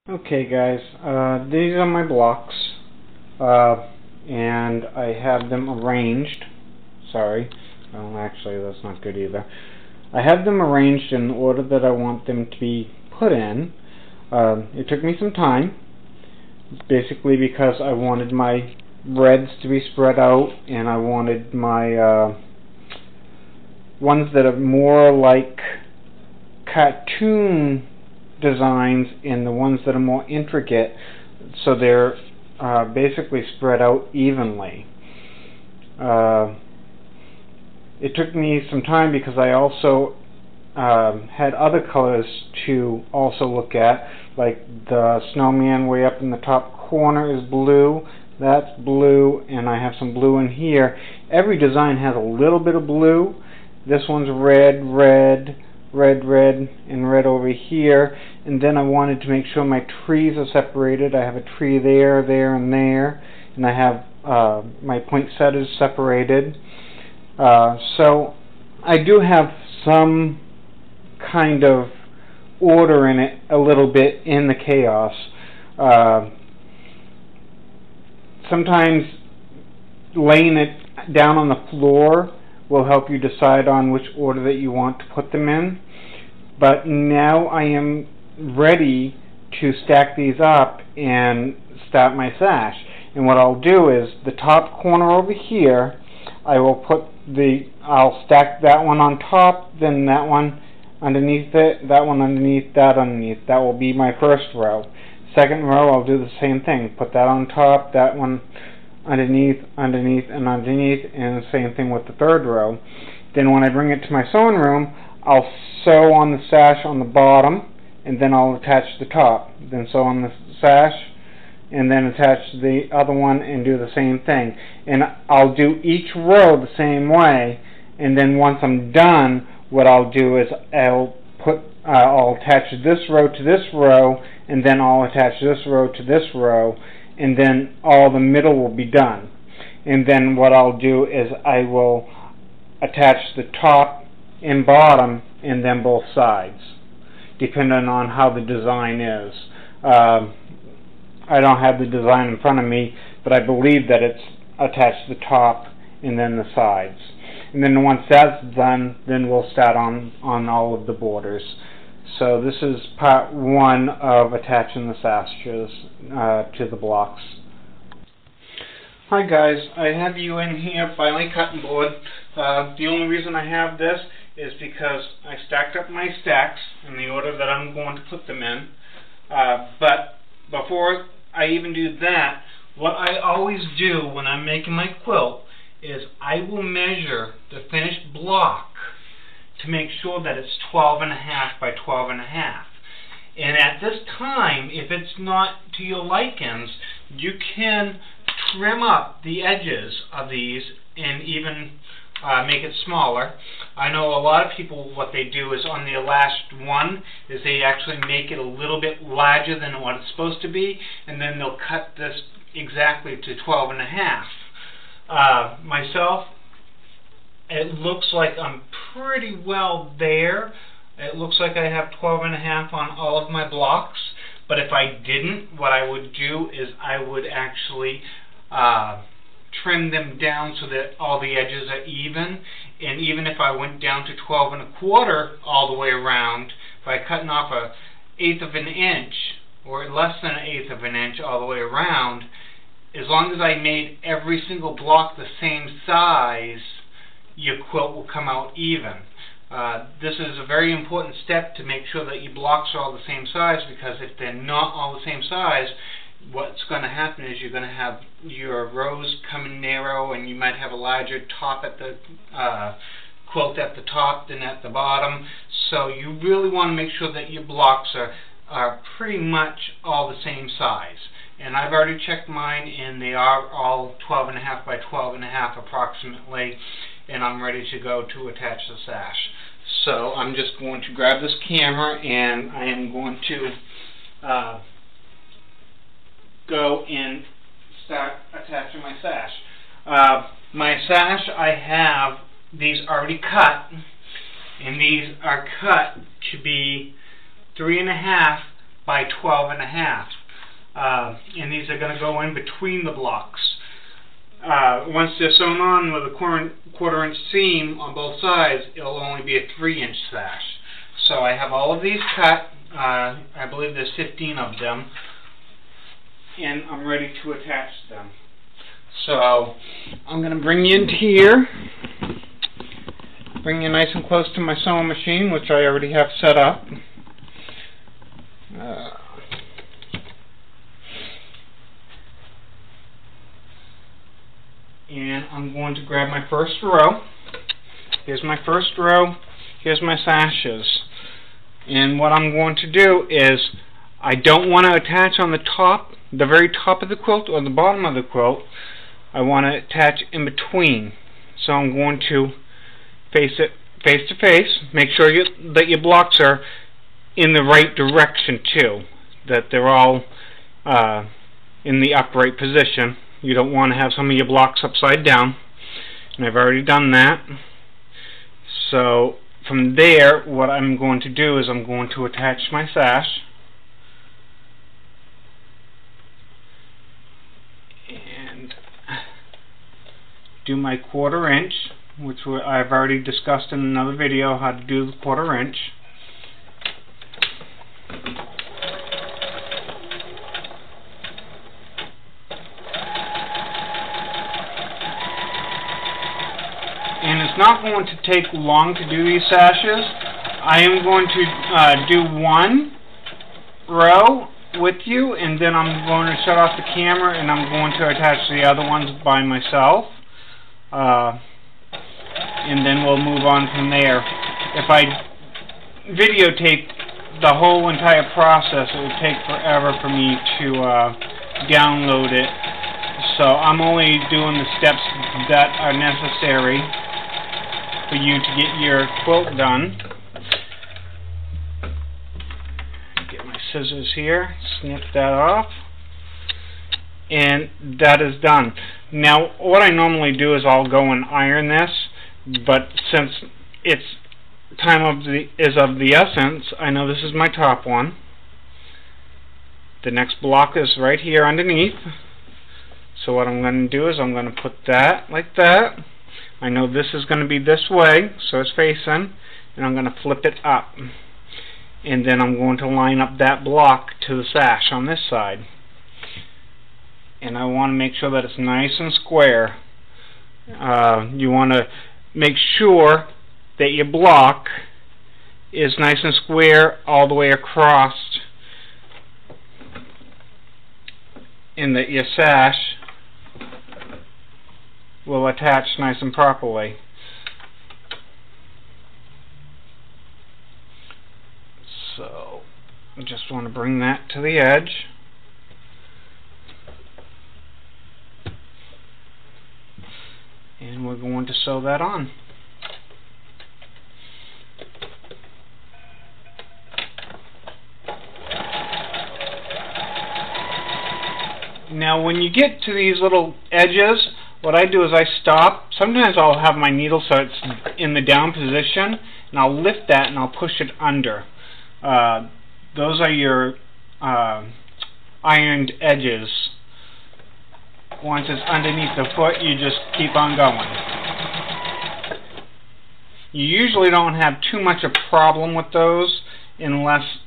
Okay guys, these are my blocks, and I have them arranged. Sorry, well actually that's not good either. I have them arranged in the order that I want them to be put in. It took me some time, basically because I wanted my reds to be spread out, and I wanted my ones that are more like cartoon designs and the ones that are more intricate, so they're basically spread out evenly. It took me some time because I also had other colors to also look at, like the snowman way up in the top corner is blue, that's blue, and I have some blue in here. Every design has a little bit of blue. This one's red, red, red, red, and red over here. And then I wanted to make sure my trees are separated. I have a tree there, there, and there, and I have my poinsettias separated. So I do have some kind of order in it a little bit in the chaos. Sometimes laying it down on the floor will help you decide on which order that you want to put them in. But now I am ready to stack these up and start my sash. And what I'll do is the top corner over here, I'll stack that one on top, then that one underneath it, that one underneath, that underneath. That will be my first row. Second row, I'll do the same thing. Put that on top, that one underneath, underneath, and underneath, and the same thing with the third row. Then when I bring it to my sewing room, I'll sew on the sash on the bottom, and then I'll attach the top. Then sew on the sash, and then attach the other one and do the same thing. And I'll do each row the same way, and then once I'm done, what I'll do is I'll attach this row to this row, and then I'll attach this row to this row, and then all the middle will be done. And then what I'll do is I will attach the top and bottom and then both sides, depending on how the design is. I don't have the design in front of me, but I believe that it's attached to the top and then the sides. And then once that's done, then we'll start on all of the borders. So this is part one of attaching the sashes to the blocks. Hi guys, I have you in here by my cutting board. The only reason I have this is because I stacked up my stacks in the order that I'm going to put them in. But before I even do that, what I always do when I'm making my quilt is I will measure the finished block to make sure that it's 12.5 by 12.5. And at this time, if it's not to your likings, you can trim up the edges of these and even make it smaller. I know a lot of people, what they do is on the last one is they actually make it a little bit larger than what it's supposed to be, and then they'll cut this exactly to 12.5. Myself, it looks like I'm pretty well there. It looks like I have 12.5 on all of my blocks, but if I didn't, what I would do is I would actually trim them down so that all the edges are even. And even if I went down to 12.25 all the way around, by cutting off 1/8 of an inch or less than 1/8 of an inch all the way around, as long as I made every single block the same size, your quilt will come out even. This is a very important step to make sure that your blocks are all the same size, because if they're not all the same size, what's going to happen is you're going to have your rows coming narrow, and you might have a larger top at the quilt at the top than at the bottom. So you really want to make sure that your blocks are pretty much all the same size. And I've already checked mine, and they are all 12.5 by 12.5 approximately, and I'm ready to go to attach the sash. So I'm just going to grab this camera, and I am going to go and start attaching my sash. My sash, I have these already cut, and these are cut to be 3.5 by 12.5. And these are going to go in between the blocks. Once they're sewn on with a quarter-inch seam on both sides, it'll only be a 3-inch sash. So I have all of these cut. I believe there's 15 of them, and I'm ready to attach them. So I'm going to bring you into here, bring you nice and close to my sewing machine, which I already have set up. And I'm going to grab my first row. Here's my first row. Here's my sashes. And what I'm going to do is, I don't want to attach on the top, the very top of the quilt or the bottom of the quilt. I want to attach in between. So I'm going to face it face to face. Make sure that your blocks are in the right direction too. That they're all in the upright position. You don't want to have some of your blocks upside down. And I've already done that. So from there, what I'm going to do is I'm going to attach my sash. And do my 1/4 inch, which I've already discussed in another video how to do the 1/4 inch. And it's not going to take long to do these sashes. I am going to do one row with you, and then I'm going to shut off the camera and I'm going to attach the other ones by myself. And then we'll move on from there. If I videotape the whole entire process, it would take forever for me to download it. So I'm only doing the steps that are necessary for you to get your quilt done. Get my scissors here, snip that off, and that is done. Now what I normally do is I'll go and iron this, but since it's time is of the essence, I know this is my top one. The next block is right here underneath. So what I'm going to do is I'm going to put that like that. I know this is going to be this way, so it's facing, and I'm going to flip it up. And then I'm going to line up that block to the sash on this side. And I want to make sure that it's nice and square. You want to make sure that your block is nice and square all the way across, and that your sash will attach nice and properly. So I just want to bring that to the edge. And we're going to sew that on. Now when you get to these little edges, what I do is I stop. Sometimes I'll have my needle so it's in the down position, and I'll lift that and I'll push it under. Those are your ironed edges. Once it's underneath the foot, you just keep on going. You usually don't have too much of a problem with those unless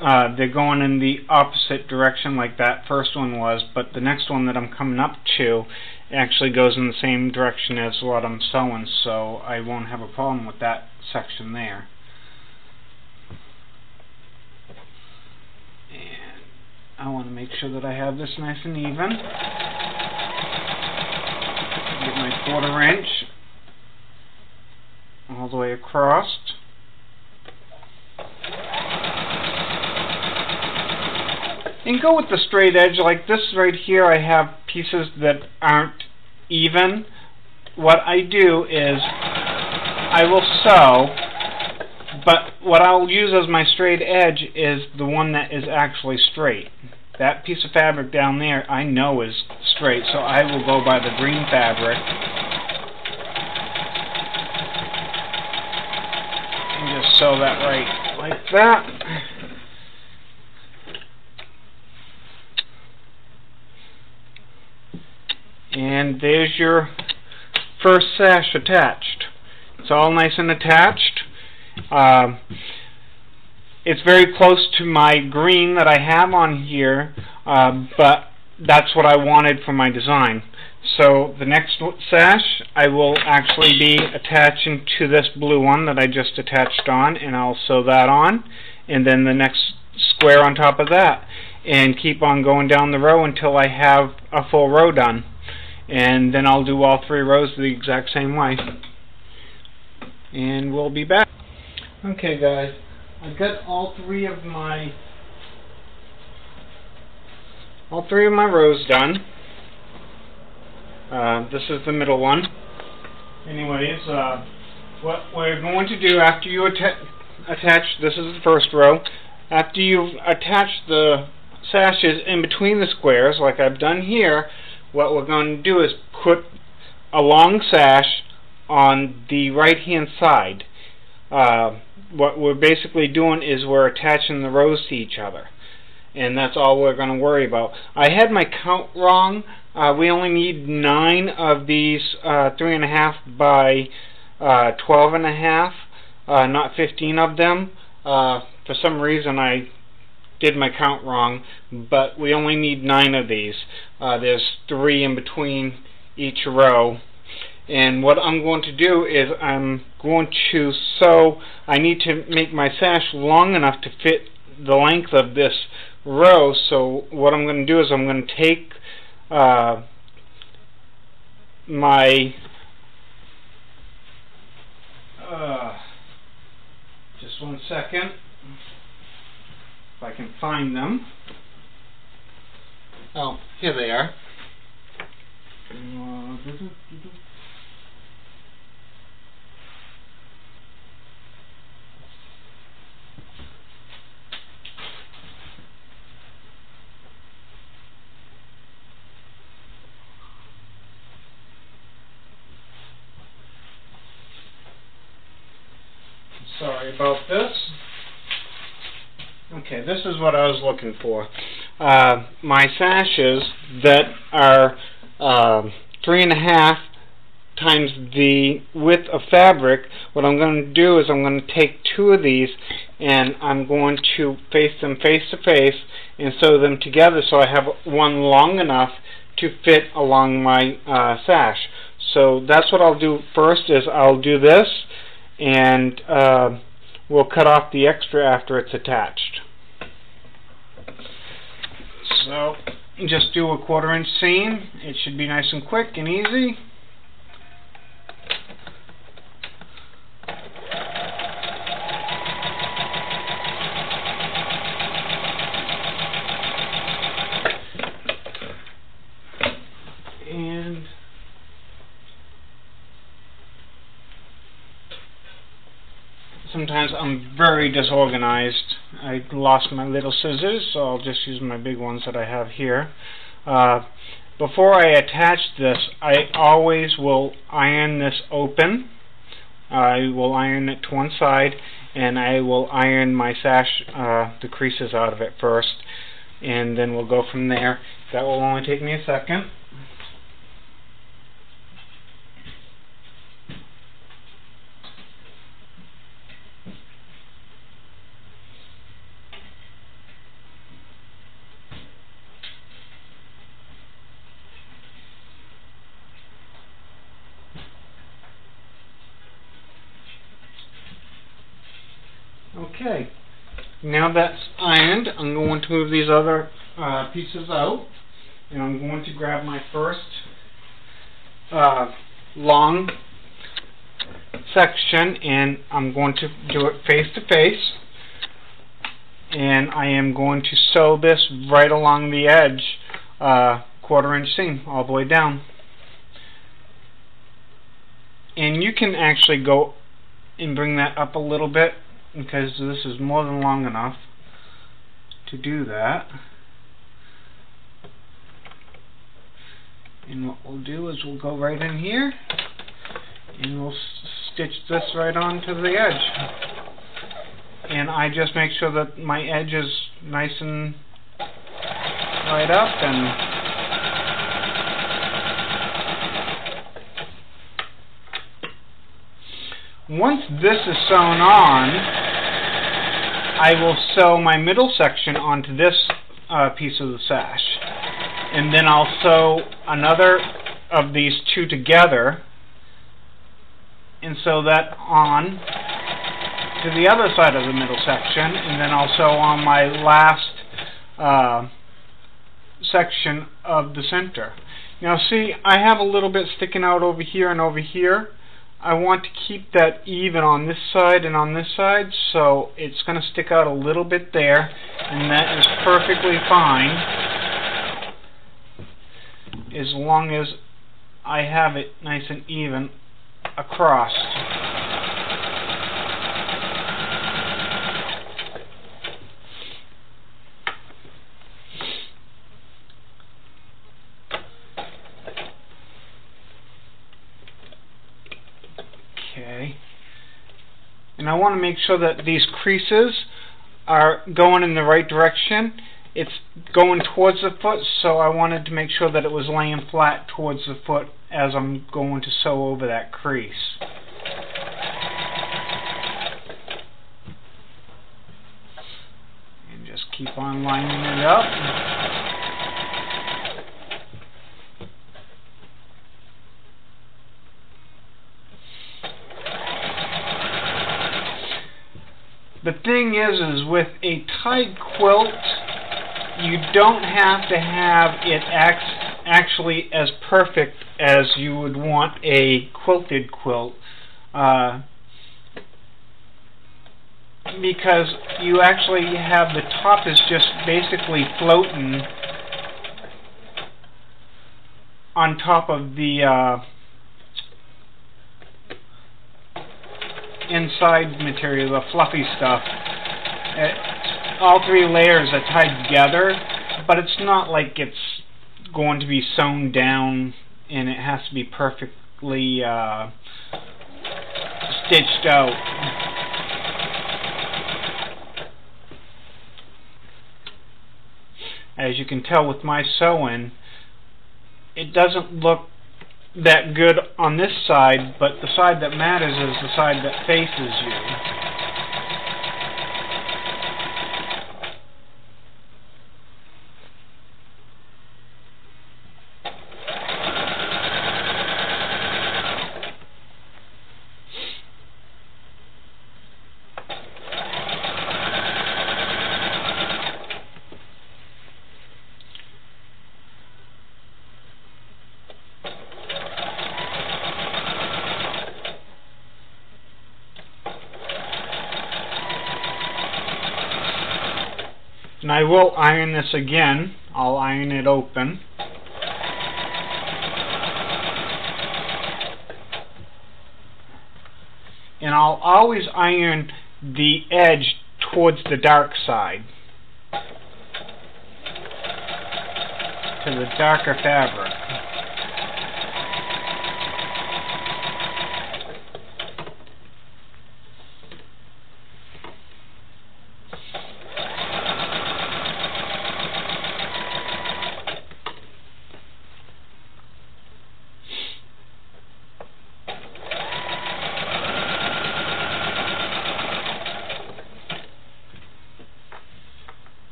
they're going in the opposite direction like that first one was, but the next one that I'm coming up to actually goes in the same direction as what I'm sewing, so I won't have a problem with that section there. And I want to make sure that I have this nice and even. Get my 1/4 inch all the way across. And go with the straight edge. Like this right here, I have pieces that aren't even. What I do is I will sew, but what I'll use as my straight edge is the one that is actually straight. That piece of fabric down there I know is straight, so I will go by the green fabric and just sew that right like that. And there's your first sash attached. It's all nice and attached. It's very close to my green that I have on here, but that's what I wanted for my design. So the next sash I will actually be attaching to this blue one that I just attached on, and I'll sew that on, and then the next square on top of that, and keep on going down the row until I have a full row done. And then I'll do all 3 rows the exact same way. And we'll be back. Okay guys, I've got all three of my rows done. This is the middle one. Anyways, what we're going to do after you attach, this is the first row, after you've attached the sashes in between the squares, like I've done here, what we're going to do is put a long sash on the right hand side. What we're basically doing is we're attaching the rows to each other, and that's all we're going to worry about. I had my count wrong. We only need 9 of these 3.5 by 12.5, not 15 of them. For some reason I did my count wrong, but we only need 9 of these. There's 3 in between each row. And what I'm going to do is I'm going to sew. I need to make my sash long enough to fit the length of this row. So what I'm going to do is I'm going to take my just one second, if I can find them. Oh, here they are. Sorry about this. Okay, this is what I was looking for. My sashes that are 3.5 times the width of fabric, what I'm going to do is I'm going to take 2 of these and I'm going to face them face to face and sew them together so I have one long enough to fit along my sash. So that's what I'll do first, is I'll do this, and we'll cut off the extra after it's attached. So just do a 1/4 inch seam. It should be nice and quick and easy. And sometimes I'm very disorganized. I lost my little scissors, so I'll just use my big ones that I have here. Before I attach this, I always will iron this open. I will iron it to one side, and I will iron my sash, the creases out of it first, and then we'll go from there. That will only take me a second. Okay, now that's ironed, I'm going to move these other pieces out, and I'm going to grab my first long section, and I'm going to do it face to face, and I am going to sew this right along the edge, 1/4 inch seam all the way down. And you can actually go and bring that up a little bit, because this is more than long enough to do that. And what we'll do is we'll go right in here and we'll stitch this right onto the edge. And I just make sure that my edge is nice and right up, and Once this is sewn on, I will sew my middle section onto this piece of the sash. And then I'll sew another of these two together and sew that on to the other side of the middle section, and then I'll sew on my last section of the center. Now see, I have a little bit sticking out over here and over here. I want to keep that even on this side and on this side, so it's going to stick out a little bit there, and that is perfectly fine as long as I have it nice and even across. Okay. And I want to make sure that these creases are going in the right direction. It's going towards the foot, so I wanted to make sure that it was laying flat towards the foot as I'm going to sew over that crease. And just keep on lining it up. The thing is with a tied quilt, you don't have to have it actually as perfect as you would want a quilted quilt, because you actually have the top is just basically floating on top of the inside material, the fluffy stuff. All three layers are tied together, but it's not like it's going to be sewn down and it has to be perfectly stitched out. As you can tell with my sewing, it doesn't look that good on this side, but the side that matters is the side that faces you. And I will iron this again. I'll iron it open. And I'll always iron the edge towards the dark side, to the darker fabric.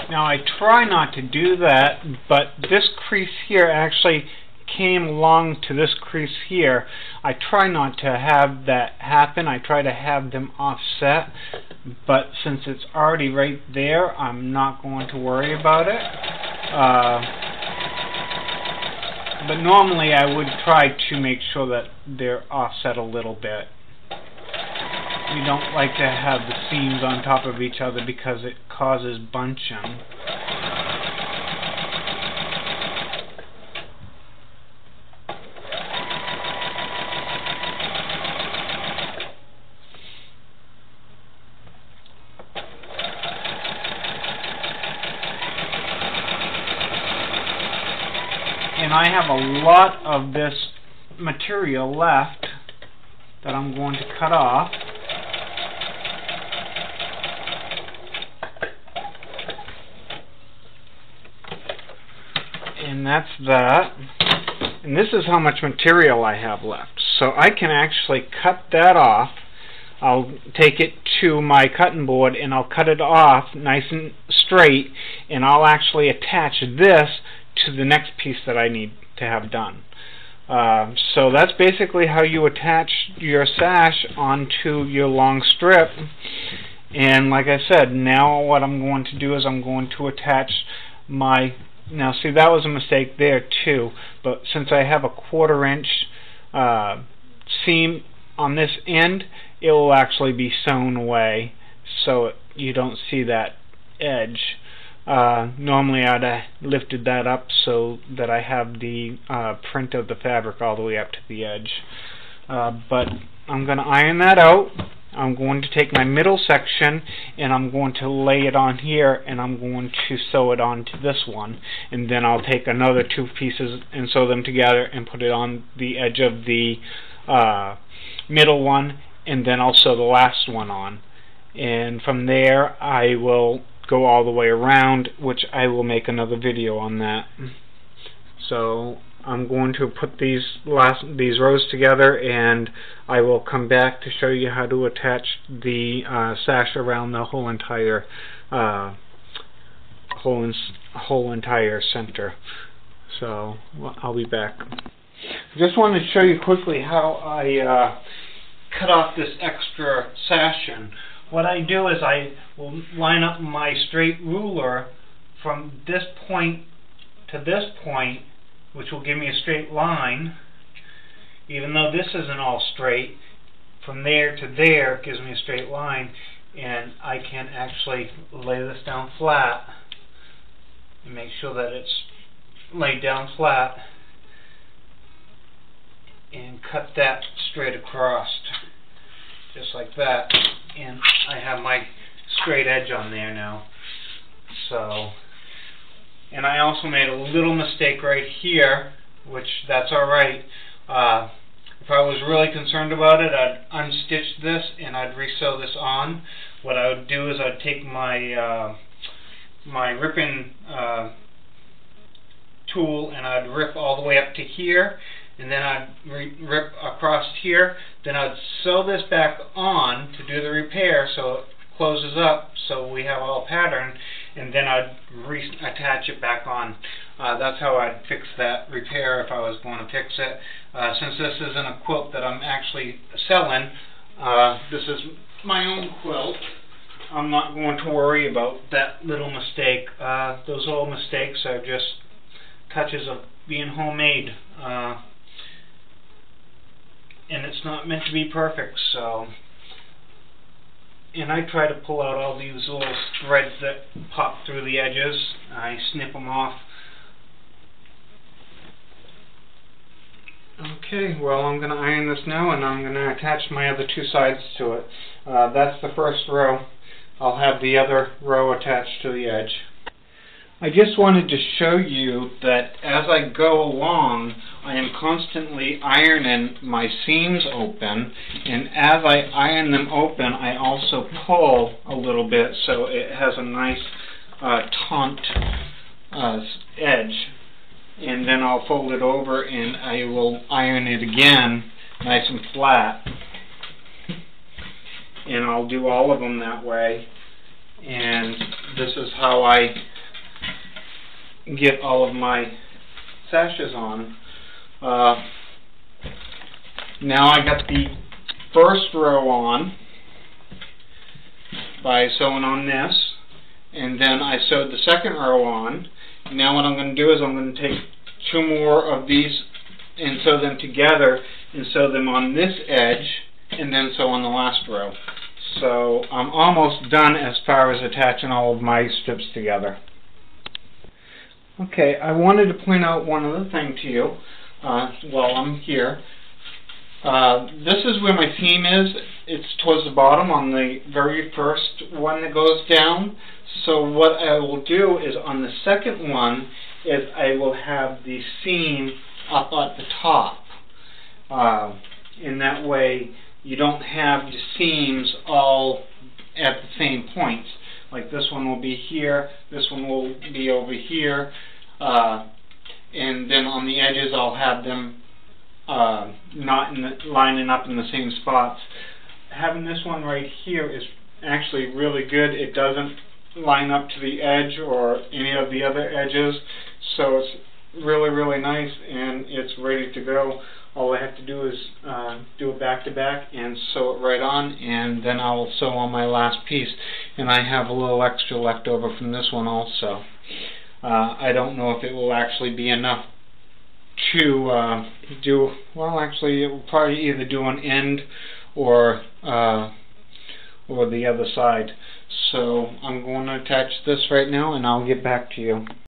Now I try not to do that, but this crease here actually came along to this crease here. I try not to have that happen. I try to have them offset, but since it's already right there, I'm not going to worry about it. But normally I would try to make sure that they're offset a little bit. You don't like to have the seams on top of each other because it causes bunching. And I have a lot of this material left that I'm going to cut off. And that's that. And this is how much material I have left. So I can actually cut that off. I'll take it to my cutting board and I'll cut it off nice and straight, and I'll actually attach this to the next piece that I need to have done. So that's basically how you attach your sash onto your long strip. And like I said, now what I'm going to do is I'm going to attach my, now see, that was a mistake there too, but since I have a 1/4 inch seam on this end, it will actually be sewn away so you don't see that edge. Normally I'd have lifted that up so that I have the print of the fabric all the way up to the edge. But I'm going to iron that out. I'm going to take my middle section and I'm going to lay it on here, and I'm going to sew it onto this one, and then I'll take another 2 pieces and sew them together and put it on the edge of the middle one, and then I'll sew the last one on. And from there I will go all the way around, which I will make another video on that. So I'm going to put these rows together, and I will come back to show you how to attach the sash around the whole entire center. So I'll be back. I just wanted to show you quickly how I cut off this extra sashing. What I do is I will line up my straight ruler from this point to this point, which will give me a straight line. Even though this isn't all straight, from there to there gives me a straight line, and I can actually lay this down flat and make sure that it's laid down flat and cut that straight across, just like that, and I have my straight edge on there now. So, and I also made a little mistake right here, which that's alright. If I was really concerned about it, I'd unstitch this and I'd resew this on. What I would do is I'd take my my ripping tool and I'd rip all the way up to here, and then I'd rip across here, then I'd sew this back on to do the repair so it closes up so we have all pattern, and then I'd reattach it back on. That's how I'd fix that repair if I was going to fix it. Since this isn't a quilt that I'm actually selling, this is my own quilt, I'm not going to worry about that little mistake. Those little mistakes are just touches of being homemade. And it's not meant to be perfect, so. And I try to pull out all these little threads that pop through the edges. I snip them off. Okay, well, I'm going to iron this now, and I'm going to attach my other 2 sides to it. That's the first row. I'll have the other row attached to the edge. I just wanted to show you that as I go along, I am constantly ironing my seams open, and as I iron them open, I also pull a little bit so it has a nice taut edge. And then I'll fold it over and I will iron it again nice and flat. And I'll do all of them that way. And this is how I get all of my sashes on. Now I got the first row on by sewing on this, and then I sewed the second row on. Now what I'm going to do is I'm going to take 2 more of these and sew them together and sew them on this edge and then sew on the last row. So I'm almost done as far as attaching all of my strips together. Okay, I wanted to point out one other thing to you while I'm here. This is where my seam is. It's towards the bottom on the very first one that goes down. So what I will do is on the second one is I will have the seam up at the top. In that way you don't have the seams all at the same points. Like this one will be here, this one will be over here, and then on the edges I'll have them lining up in the same spots. Having this one right here is actually really good. It doesn't line up to the edge or any of the other edges, so it's really nice, and it's ready to go. All I have to do is do it back to back and sew it right on, and then I'll sew on my last piece. And I have a little extra left over from this one also. I don't know if it will actually be enough to do, well, actually it will probably either do an end or the other side. So I'm going to attach this right now, and I'll get back to you.